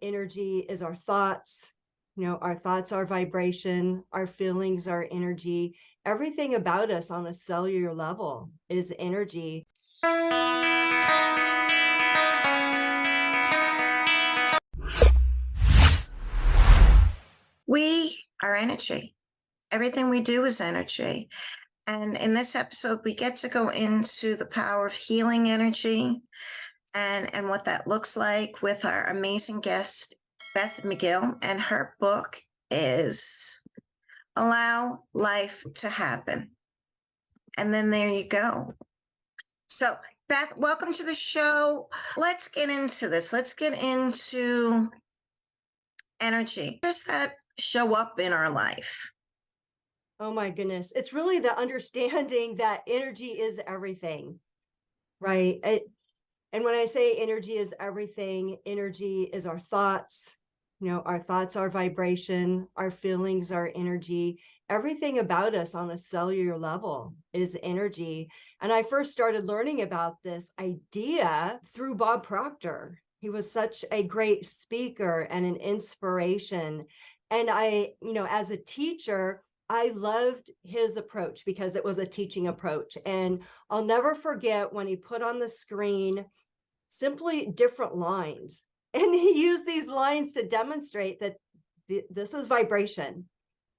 energy is our thoughts. Our thoughts are vibration, our feelings are energy. Everything about us on a cellular level is energy. We are energy. Everything we do is energy. And in this episode, we get to go into the power of healing energy and what that looks like with our amazing guest, Beth McGill. And her book is Allow Life to Happen. And then there you go. So, Beth, welcome to the show. Let's get into this. Let's get into energy. How does that show up in our life? Oh my goodness. It's really the understanding that energy is everything, right? And when I say energy is everything, energy is our thoughts. Our thoughts are vibration, our feelings are energy. Everything about us on a cellular level is energy. And I first started learning about this idea through Bob Proctor. He was such a great speaker and an inspiration. And as a teacher, I loved his approach because it was a teaching approach. And I'll never forget when he put on the screen simply different lines. And he used these lines to demonstrate that this is vibration.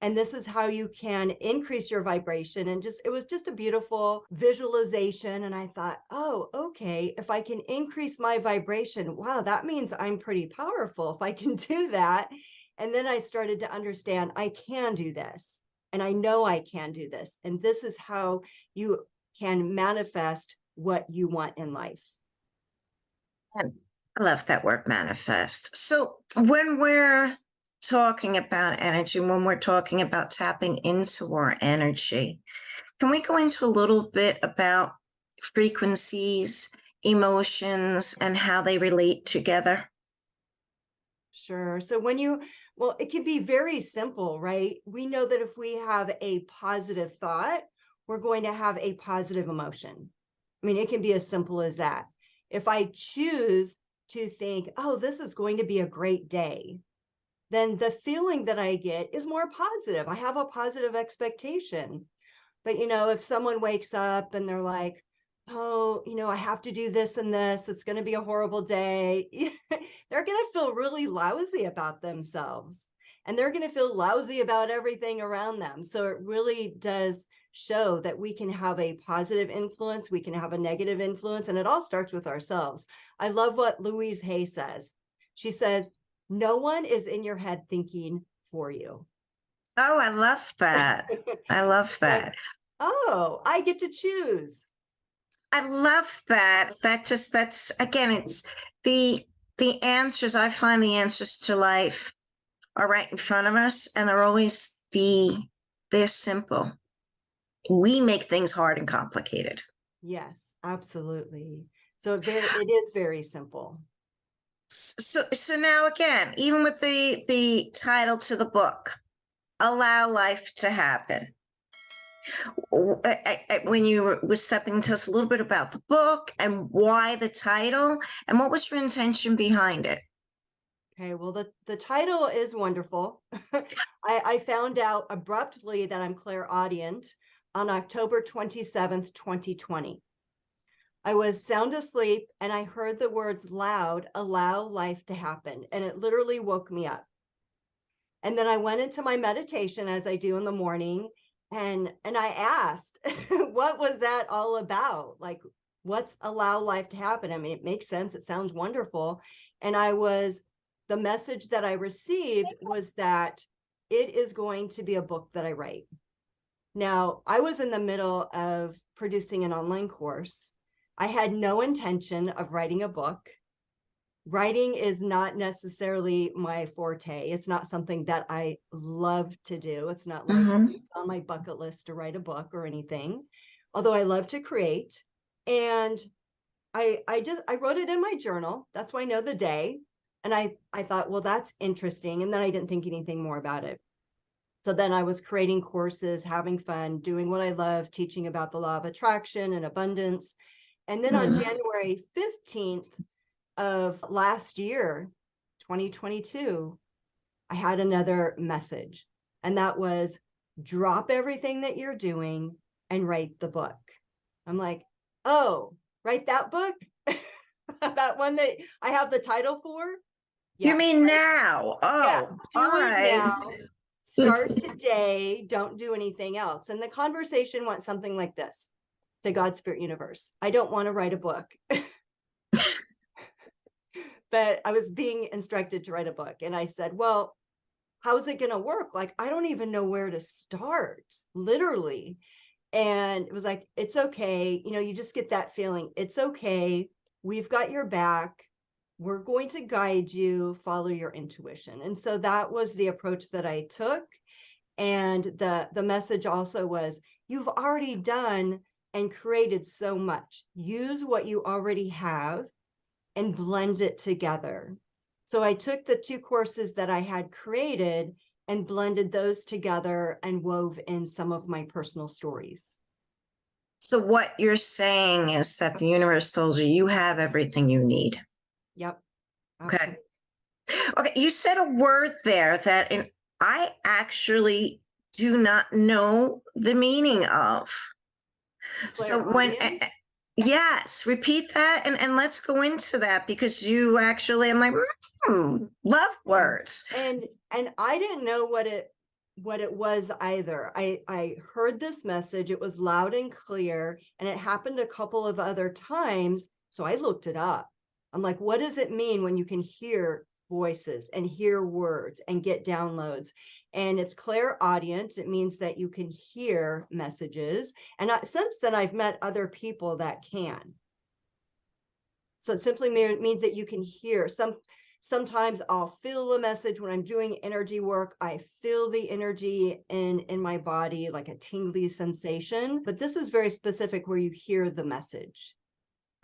And this is how you can increase your vibration. And it was just a beautiful visualization. And I thought, oh, okay, if I can increase my vibration, wow, that means I'm pretty powerful if I can do that. And then I started to understand I can do this. And I know I can do this. And this is how you can manifest what you want in life. And I love that word manifest. So when we're talking about energy, when we're talking about tapping into our energy, can we go into a little bit about frequencies, emotions, and how they relate together? Sure. So it can be very simple, right? We know that if we have a positive thought, we're going to have a positive emotion. I mean, it can be as simple as that. If I choose to think, oh, this is going to be a great day, then the feeling that I get is more positive. I have a positive expectation. But, if someone wakes up and they're like, oh, I have to do this and this, it's going to be a horrible day. They're going to feel really lousy about themselves. And they're going to feel lousy about everything around them. So it really does show that we can have a positive influence. We can have a negative influence. And it all starts with ourselves. I love what Louise Hay says. She says, no one is in your head thinking for you. Oh, I love that. I love that. Like, oh, I get to choose. I love that. That's again, it's the answers. I find the answers to life are right in front of us, and they're simple. We make things hard and complicated. Yes, absolutely. So it is very simple. So now again, even with the title to the book, Allow Life to Happen. When you were stepping to us a little bit about the book and why the title, and what was your intention behind it? Okay, well, the title is wonderful. I found out abruptly that I'm clairaudient on October 27th, 2020. I was sound asleep and I heard the words loud, allow life to happen. And it literally woke me up. And then I went into my meditation as I do in the morning. And I asked, what was that all about? Like, what's allow life to happen? I mean, it makes sense. It sounds wonderful. And the message that I received was that it is going to be a book that I write. Now, I was in the middle of producing an online course. I had no intention of writing a book. Writing is not necessarily my forte. It's not something that I love to do. It's not like it's on my bucket list to write a book or anything, although I love to create. And I wrote it in my journal. That's why I know the day. And I thought, well, that's interesting. And then I didn't think anything more about it. So then I was creating courses, having fun, doing what I love, teaching about the law of attraction and abundance. And then on January 15th of last year, 2022, I had another message, and that was drop everything that you're doing and write the book. I'm like, oh, write that book? That one that I have the title for? You Yeah. mean now? Yeah, Oh, all do it right. now. Start today. Don't do anything else. And the conversation went something like this to God, Spirit, Universe. I don't want to write a book. But I was being instructed to write a book. And I said, well, how's it going to work? Like, I don't even know where to start, literally. And it was like, it's okay. You know, you just get that feeling. It's okay. We've got your back. We're going to guide you, follow your intuition. And so that was the approach that I took. And the message also was, you've already done and created so much. Use what you already have and blend it together. So I took the 2 courses that I had created and blended those together and wove in some of my personal stories. So what you're saying is that the universe told you you have everything you need. Yep. Okay. Absolutely. Okay. You said a word there that I actually do not know the meaning of. So when, Clairaudience. yes, repeat that and let's go into that because you actually, I'm like, love words. And I didn't know what it was either. I heard this message. It was loud and clear, and it happened a couple of other times. So I looked it up. I'm like, what does it mean when you can hear voices and hear words and get downloads? And it's clairaudient. It means that you can hear messages. And since then, I've met other people that can. So it simply means that you can hear. Sometimes I'll feel a message when I'm doing energy work. I feel the energy in my body, like a tingly sensation. But this is very specific where you hear the message.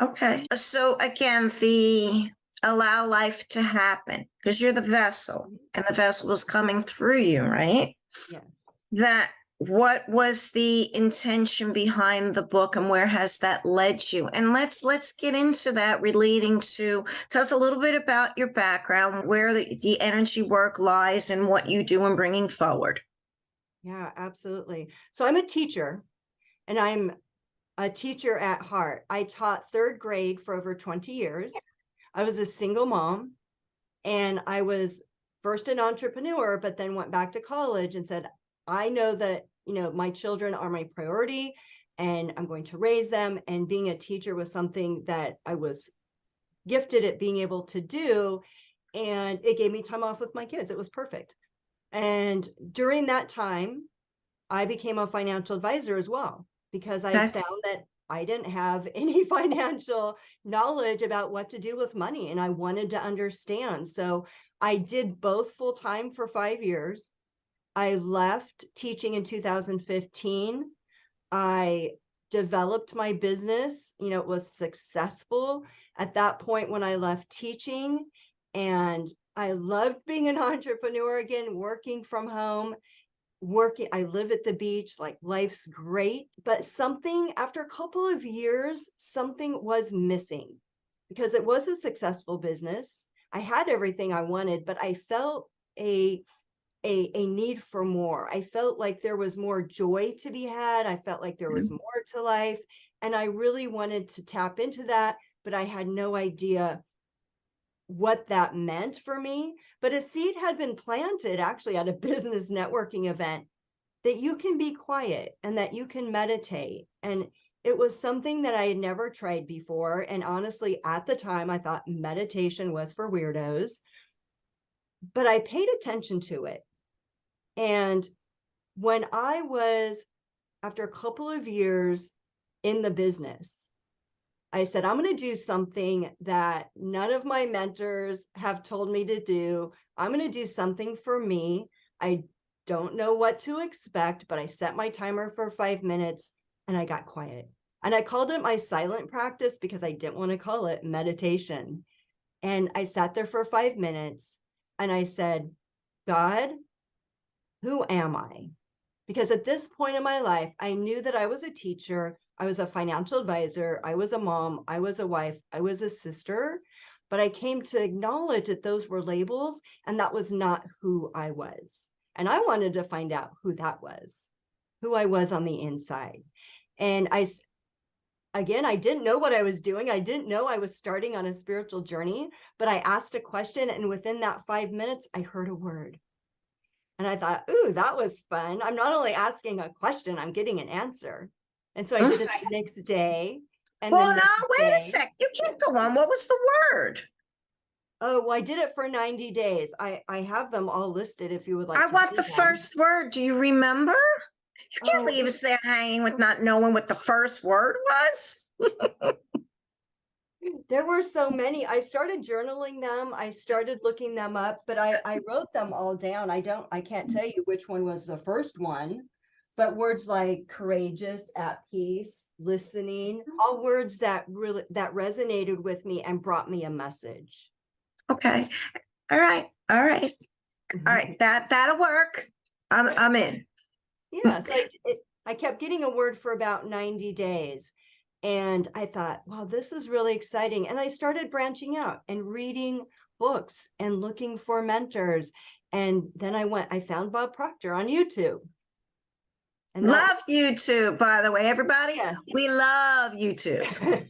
Okay. So again, the allow life to happen because you're the vessel and the vessel is coming through you, right? Yes. That what was the intention behind the book and where has that led you? And let's get into that relating to tell us a little bit about your background, where the energy work lies and what you do in bringing forward. Yeah, absolutely. So I'm a teacher, and I'm a teacher at heart. I taught 3rd grade for over 20 years. I was a single mom, and I was first an entrepreneur, but then went back to college and said, I know that, you know, my children are my priority and I'm going to raise them. And being a teacher was something that I was gifted at being able to do. And it gave me time off with my kids. It was perfect. And during that time, I became a financial advisor as well, because I found that I didn't have any financial knowledge about what to do with money, and I wanted to understand. So I did both full time for 5 years. I left teaching in 2015. I developed my business. You know, it was successful at that point when I left teaching. And I loved being an entrepreneur again, working from home. I live at the beach, like life's great, but something after a couple of years, something was missing because it was a successful business. I had everything I wanted, but I felt a need for more. I felt like there was more joy to be had. I felt like there was more to life, and I really wanted to tap into that, but I had no idea what that meant for me. But a seed had been planted actually at a business networking event that you can be quiet and that you can meditate. And it was something that I had never tried before. And honestly, at the time, I thought meditation was for weirdos, but I paid attention to it. And when I was, after a couple of years in the business, I said, I'm going to do something that none of my mentors have told me to do. I'm going to do something for me. I don't know what to expect, but I set my timer for 5 minutes and I got quiet. And I called it my silent practice because I didn't want to call it meditation. And I sat there for 5 minutes and I said, God, who am I? Because at this point in my life, I knew that I was a teacher, I was a financial advisor, I was a mom, I was a wife, I was a sister. but I came to acknowledge that those were labels and that was not who I was. And I wanted to find out who that was, who I was on the inside. And again, I didn't know what I was doing. I didn't know I was starting on a spiritual journey, but I asked a question, and within that 5 minutes, I heard a word. And I thought, ooh, that was fun. I'm not only asking a question, I'm getting an answer. And so I did it the next day. And Well, then now, wait a sec. You can't go on. What was the word? oh, well, I did it for 90 days. I have them all listed if you would like I to want see the them. first word. Do you remember? You can't leave us there hanging with not knowing what the first word was. There were so many. I started journaling them. I started looking them up, but I wrote them all down. I can't tell you which one was the first one, but words like courageous, at peace, listening, all words that really that resonated with me and brought me a message. Okay. All right. All right. All right. That'll work. I'm in. Yeah, so I kept getting a word for about 90 days. And I thought, wow, this is really exciting. And I started branching out and reading books and looking for mentors. And then I found Bob Proctor on YouTube. And Love YouTube, by the way, everybody. yes. We love YouTube.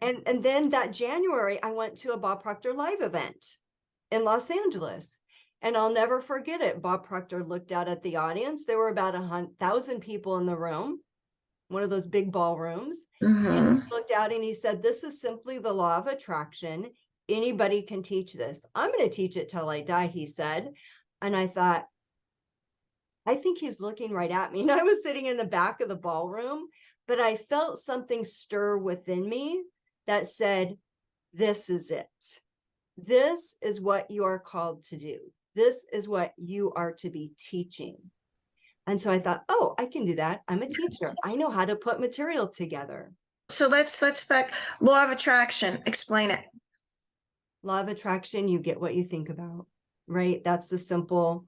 And then that January, I went to a Bob Proctor live event in Los Angeles. And I'll never forget it. Bob Proctor looked out at the audience. There were about 1,000 people in the room, one of those big ballrooms. And he looked out and he said, this is simply the law of attraction. Anybody can teach this. I'm going to teach it till I die, he said. And I thought, I think he's looking right at me. And I was sitting in the back of the ballroom, but I felt something stir within me that said, this is it. This is what you are called to do. This is what you are to be teaching. And so I thought, oh, I can do that. I'm a teacher. I know how to put material together. So let's back. Law of attraction. Explain it. Law of attraction, you get what you think about, right? That's the simple.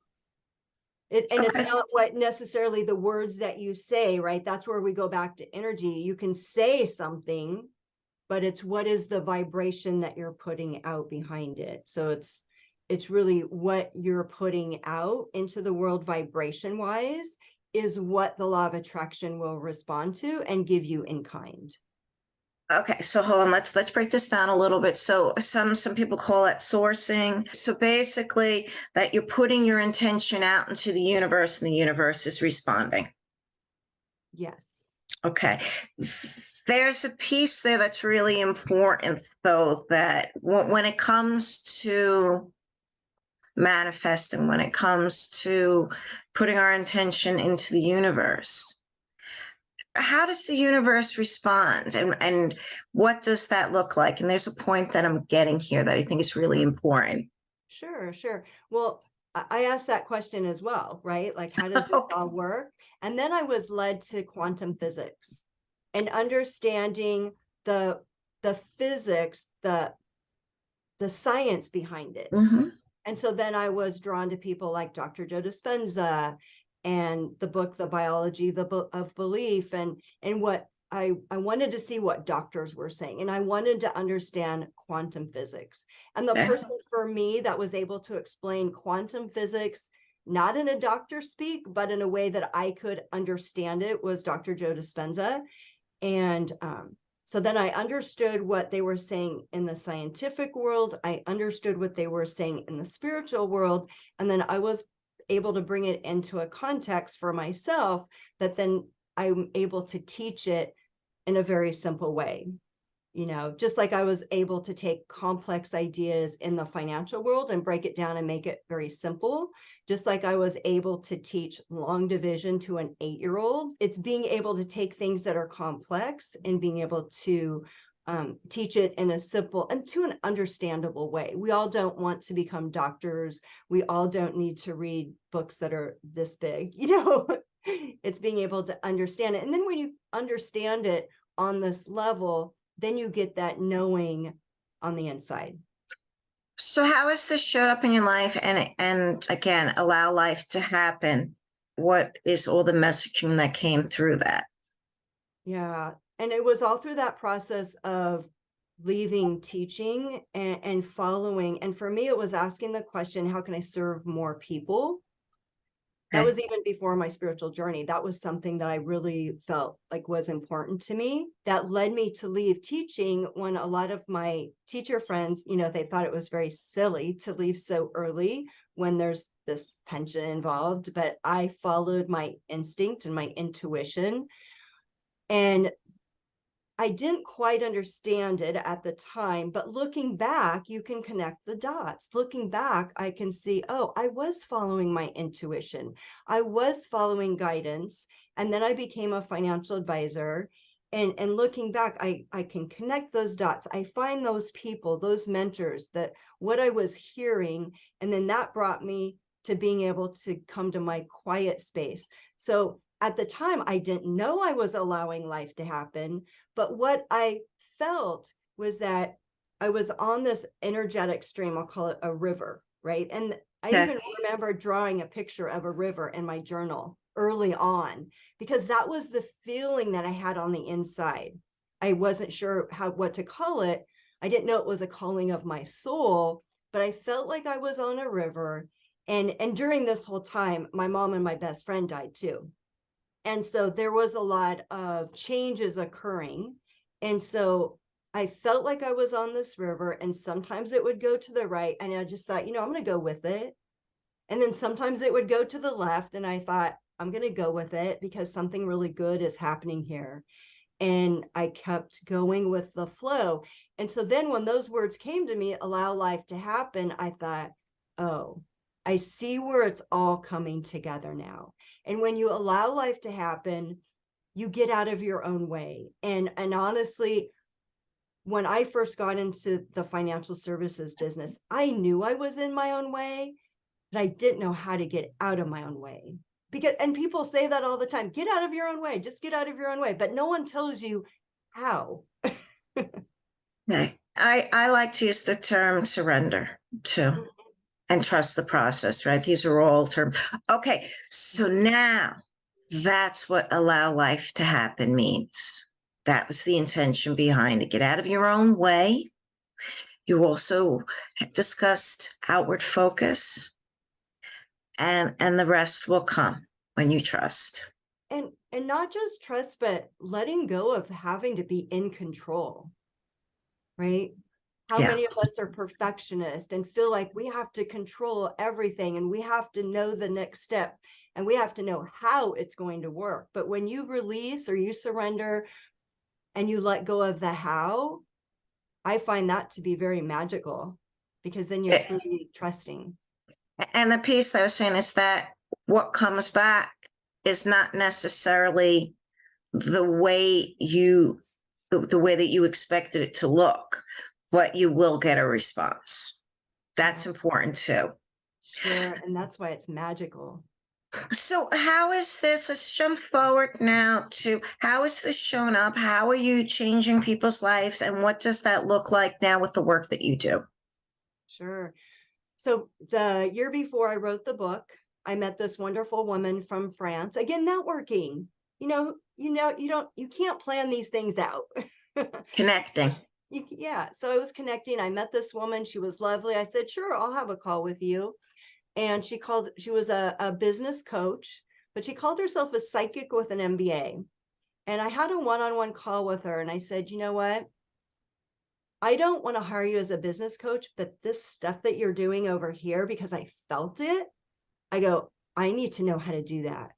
And it's not what necessarily the words that you say, right? That's where we go back to energy. You can say something, but it's what is the vibration that you're putting out behind it. So it's really what you're putting out into the world vibration wise is what the law of attraction will respond to and give you in kind. Okay, so hold on, let's break this down a little bit. So some people call it sourcing. So basically that you're putting your intention out into the universe and the universe is responding. Yes. Okay. There's a piece there that's really important, though, that when it comes to manifesting, when it comes to putting our intention into the universe, how does the universe respond, and what does that look like? And there's a point that I'm getting here that I think is really important. Sure. Well, I asked that question as well, right? Like, how does this all work? And then I was led to quantum physics and understanding the physics, the science behind it. And so then I was drawn to people like Dr. Joe Dispenza and the book, The Biology of Belief, and what I wanted to see what doctors were saying, and I wanted to understand quantum physics. And the person for me that was able to explain quantum physics, not in a doctor speak, but in a way that I could understand it, was Dr. Joe Dispenza. And so then I understood what they were saying in the scientific world. I understood what they were saying in the spiritual world. And then I was able to bring it into a context for myself that then I'm able to teach it in a very simple way. You know, just like I was able to take complex ideas in the financial world and break it down and make it very simple, just like I was able to teach long division to an 8-year-old, it's being able to take things that are complex and being able to teach it in a simple and to an understandable way. We all don't want to become doctors. We all don't need to read books that are this big, you know. It's being able to understand it. And then when you understand it on this level, then you get that knowing on the inside. So how has this showed up in your life, and again, allow life to happen? What is all the messaging that came through that? Yeah. And it was all through that process of leaving teaching and following. And for me, it was asking the question, how can I serve more people? That Okay. was even before my spiritual journey. That was something that I really felt like was important to me. That led me to leave teaching when a lot of my teacher friends, they thought it was very silly to leave so early when there's this pension involved. But I followed my instinct and my intuition. And I didn't quite understand it at the time, but looking back, you can connect the dots. Looking back, I can see, oh, I was following my intuition. I was following guidance. And then I became a financial advisor. And looking back, I can connect those dots. I find those people, those mentors, that what I was hearing, and then that brought me to being able to come to my quiet space. So at the time, I didn't know I was allowing life to happen. But what I felt was that I was on this energetic stream, I'll call it a river, right? And I even remember drawing a picture of a river in my journal early on, because that was the feeling that I had on the inside. I wasn't sure what to call it. I didn't know it was a calling of my soul, but I felt like I was on a river. And during this whole time, my mom and my best friend died too. And so there was a lot of changes occurring. And so I felt like I was on this river, and sometimes it would go to the right. And I just thought, I'm going to go with it. And then sometimes it would go to the left. And I thought, I'm going to go with it because something really good is happening here. And I kept going with the flow. And so then when those words came to me, allow life to happen, I thought, oh, I see where it's all coming together now. And when you allow life to happen, you get out of your own way. And honestly, when I first got into the financial services business, I knew I was in my own way, but I didn't know how to get out of my own way. And people say that all the time, get out of your own way, just get out of your own way. But no one tells you how. Okay. I like to use the term surrender too, and trust the process, right? These are all terms. Okay. So now that's what allow life to happen means. That was the intention behind it. Get out of your own way. You also discussed outward focus, and the rest will come when you trust. And not just trust, but letting go of having to be in control, right? How Yeah. many of us are perfectionists and feel like we have to control everything, and we have to know the next step, and we have to know how it's going to work. But when you release or you surrender and you let go of the how, I find that to be very magical, because then you're truly trusting. And the piece that I was saying is that what comes back is not necessarily the way that you expected it to look, but you will get a response. That's important too. Sure. And that's why it's magical. So how is this? Let's jump forward now to how is this showing up? How are you changing people's lives? And what does that look like now with the work that you do? Sure. So the year before I wrote the book, I met this wonderful woman from France. Again, networking. You can't plan these things out. Connecting. Yeah. So I was connecting. I met this woman. She was lovely. I said, sure, I'll have a call with you. And she was a business coach, but she called herself a psychic with an MBA. And I had a one-on-one call with her. And I said, you know what? I don't want to hire you as a business coach, but this stuff that you're doing over here, because I felt it, I go, I need to know how to do that.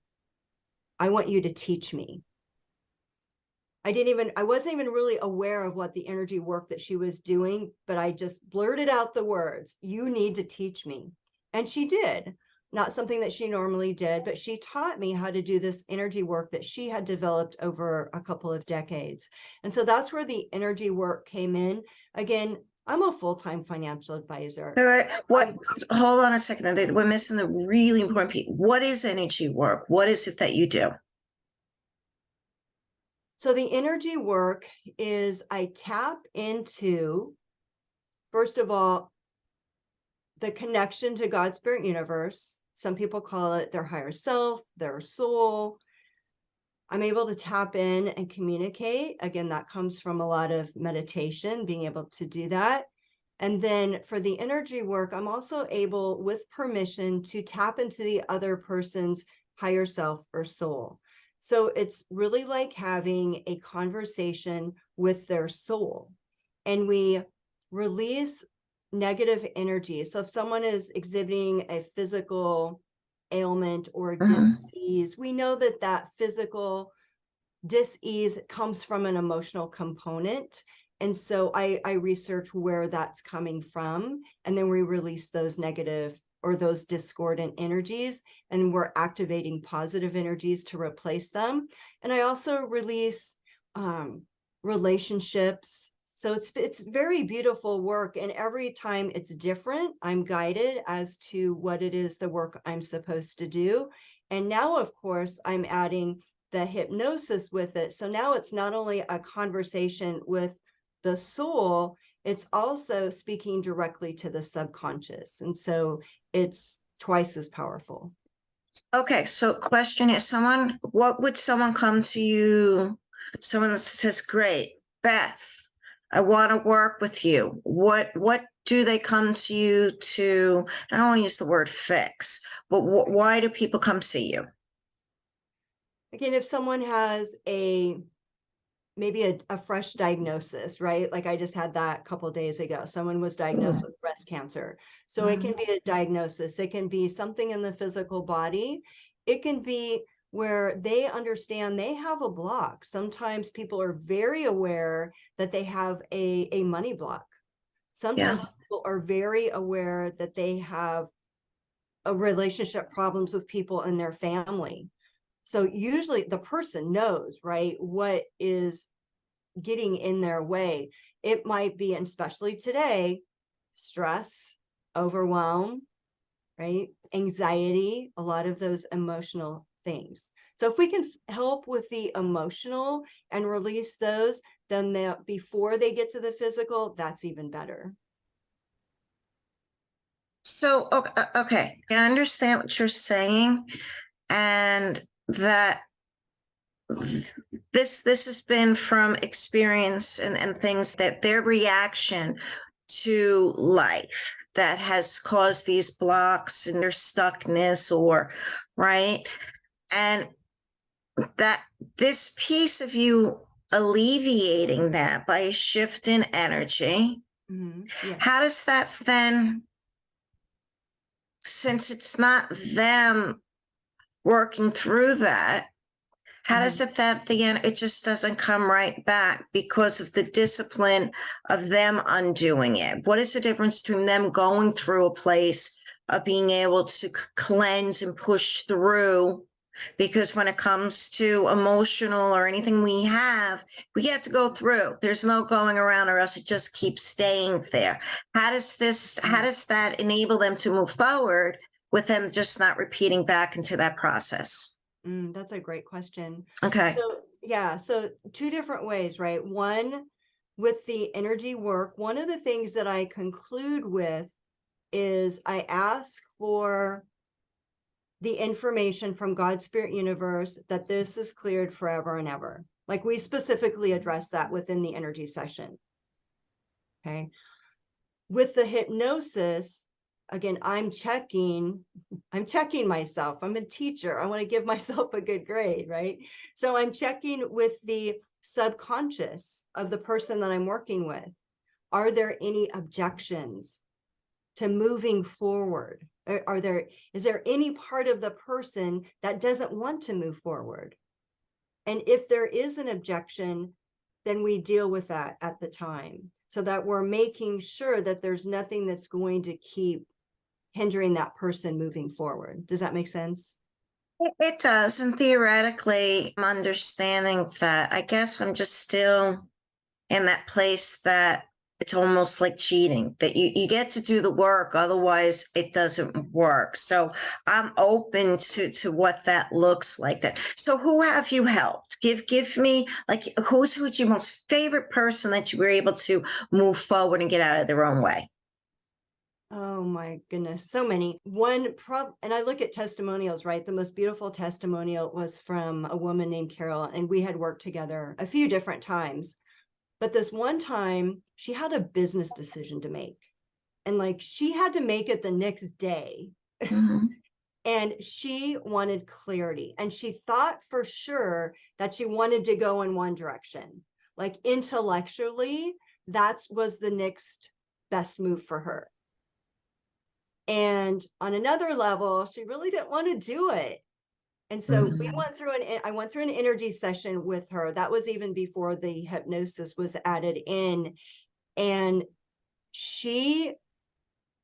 I want you to teach me. I wasn't even really aware of what the energy work that she was doing, but I just blurted out the words, you need to teach me. And she did. Not something that she normally did, but she taught me how to do this energy work that she had developed over a couple of decades. And so that's where the energy work came in. Again, I'm a full-time financial advisor. All right. Hold on a second. We're missing the really important piece. What is energy work? What is it that you do? So the energy work is I tap into, first of all, the connection to God's spirit universe. Some people call it their higher self, their soul. I'm able to tap in and communicate. Again, that comes from a lot of meditation, being able to do that. And then for the energy work, I'm also able, with permission, to tap into the other person's higher self or soul. So it's really like having a conversation with their soul. And we release negative energy. So if someone is exhibiting a physical ailment or dis-ease, we know that that physical dis-ease comes from an emotional component. And so I research where that's coming from, and then we release those negative or those discordant energies, and we're activating positive energies to replace them. And I also release relationships. So it's very beautiful work, and every time it's different. I'm guided as to what it is, the work I'm supposed to do. And now, of course, I'm adding the hypnosis with it. So now it's not only a conversation with the soul, it's also speaking directly to the subconscious. And so it's twice as powerful. Okay, so question is, what would someone come to you? Someone that says, great, Beth, I want to work with you. What do they come to you to? I don't want to use the word fix, but why do people come see you? Again, if someone has maybe a fresh diagnosis, right? Like I just had that a couple of days ago. Someone was diagnosed with breast cancer. So it can be a diagnosis. It can be something in the physical body. It can be where they understand they have a block. Sometimes people are very aware that they have a money block. Sometimes people are very aware that they have a relationship problems with people in their family. So usually the person knows, right, what is getting in their way. It might be, and especially today, stress, overwhelm, right? Anxiety, a lot of those emotional things. So if we can help with the emotional and release those, then before they get to the physical, that's even better. So, okay, I understand what you're saying, and that this has been from experience and things, that their reaction to life that has caused these blocks and their stuckness, or right, and that this piece of you alleviating that by a shift in energy. Yeah. How does that then, since it's not them working through that, how does it that the end, it just doesn't come right back because of the discipline of them undoing it? What is the difference between them going through a place of being able to cleanse and push through? Because when it comes to emotional or anything we have to go through. There's no going around, or else it just keeps staying there. How does that enable them to move forward with them just not repeating back into that process? That's a great question. Okay. So, yeah, so two different ways, right? One, with the energy work, one of the things that I conclude with is I ask for the information from God, Spirit, Universe, that this is cleared forever and ever. Like we specifically address that within the energy session. Okay. With the hypnosis, again, I'm checking myself. I'm a teacher. I want to give myself a good grade, right? So I'm checking with the subconscious of the person that I'm working with. Are there any objections to moving forward? Is there any part of the person that doesn't want to move forward? And if there is an objection, then we deal with that at the time, so that we're making sure that there's nothing that's going to keep hindering that person moving forward. Does that make sense? It does. And theoretically, I'm understanding that. I guess I'm just still in that place that it's almost like cheating, that you get to do the work, otherwise it doesn't work. So I'm open to what that looks like. That. So who have you helped? Give me, like, who's your most favorite person that you were able to move forward and get out of their own way? Oh my goodness, so many. And I look at testimonials, right? The most beautiful testimonial was from a woman named Carol, and we had worked together a few different times. But this one time, she had a business decision to make. And like she had to make it the next day. Mhm. And she wanted clarity. And she thought for sure that she wanted to go in one direction. Like intellectually, that was the next best move for her. And on another level, she really didn't want to do it. And so I went through an energy session with her. That was even before the hypnosis was added in. And she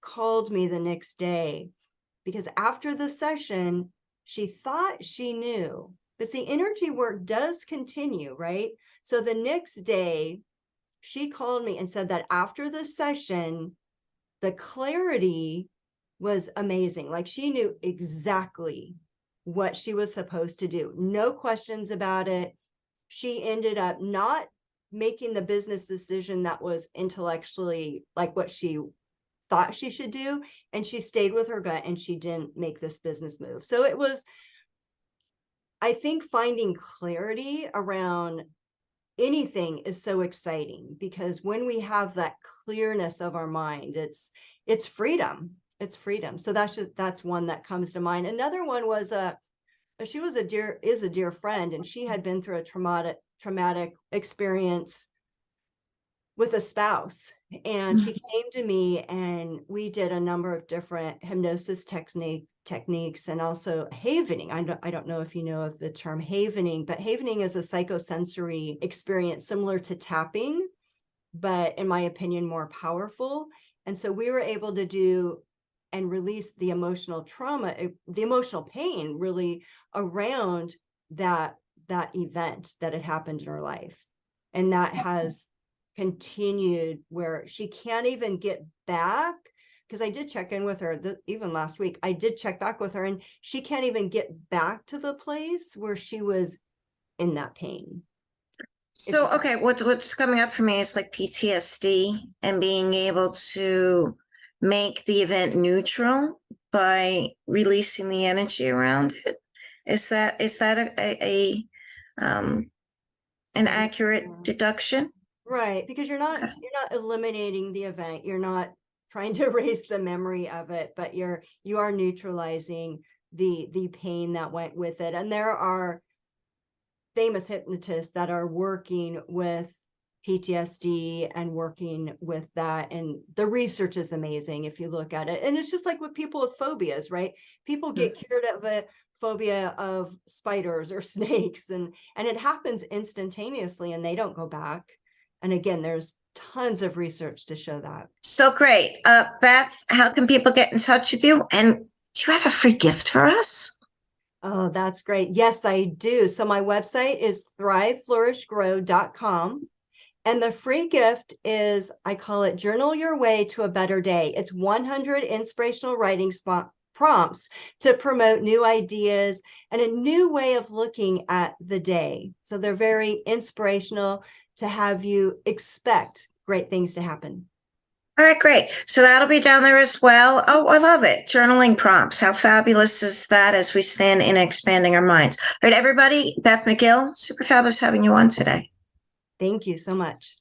called me the next day because after the session, she thought she knew. But see, energy work does continue, right? So the next day, she called me and said that after the session, the clarity was amazing. Like she knew exactly what she was supposed to do. No questions about it. She ended up not making the business decision that was intellectually like what she thought she should do. And she stayed with her gut and she didn't make this business move. So it was, I think, finding clarity around anything is so exciting because when we have that clearness of our mind, it's freedom. It's freedom. So that's one that comes to mind. Another one was she was a dear friend, and she had been through a traumatic experience with a spouse. And she came to me and we did a number of different hypnosis techniques and also havening. I don't know if you know of the term havening, but havening is a psychosensory experience similar to tapping, but in my opinion, more powerful. And so we were able to do and release the emotional trauma, the emotional pain really around that event that had happened in her life. And that has continued where she can't even get back, because I did check in with her even last week. I did check back with her and she can't even get back to the place where she was in that pain. So, okay, what's coming up for me is like PTSD and being able to make the event neutral by releasing the energy around it. Is that an accurate deduction? Right, because you're not eliminating the event. You're not trying to erase the memory of it, but you are neutralizing the pain that went with it. And there are famous hypnotists that are working with PTSD and working with that. And the research is amazing if you look at it. And it's just like with people with phobias, right? People get cured of a phobia of spiders or snakes, and it happens instantaneously and they don't go back. And again, there's tons of research to show that. So great. Beth, how can people get in touch with you? And do you have a free gift for us? Oh, that's great. Yes, I do. So my website is thriveflourishgrow.com. And the free gift is, I call it Journal Your Way to a Better Day. It's 100 inspirational writing prompts to promote new ideas and a new way of looking at the day. So they're very inspirational to have you expect great things to happen. All right, great. So that'll be down there as well. Oh, I love it. Journaling prompts. How fabulous is that as we stand in expanding our minds? All right, everybody. Beth McGill, super fabulous having you on today. Thank you so much.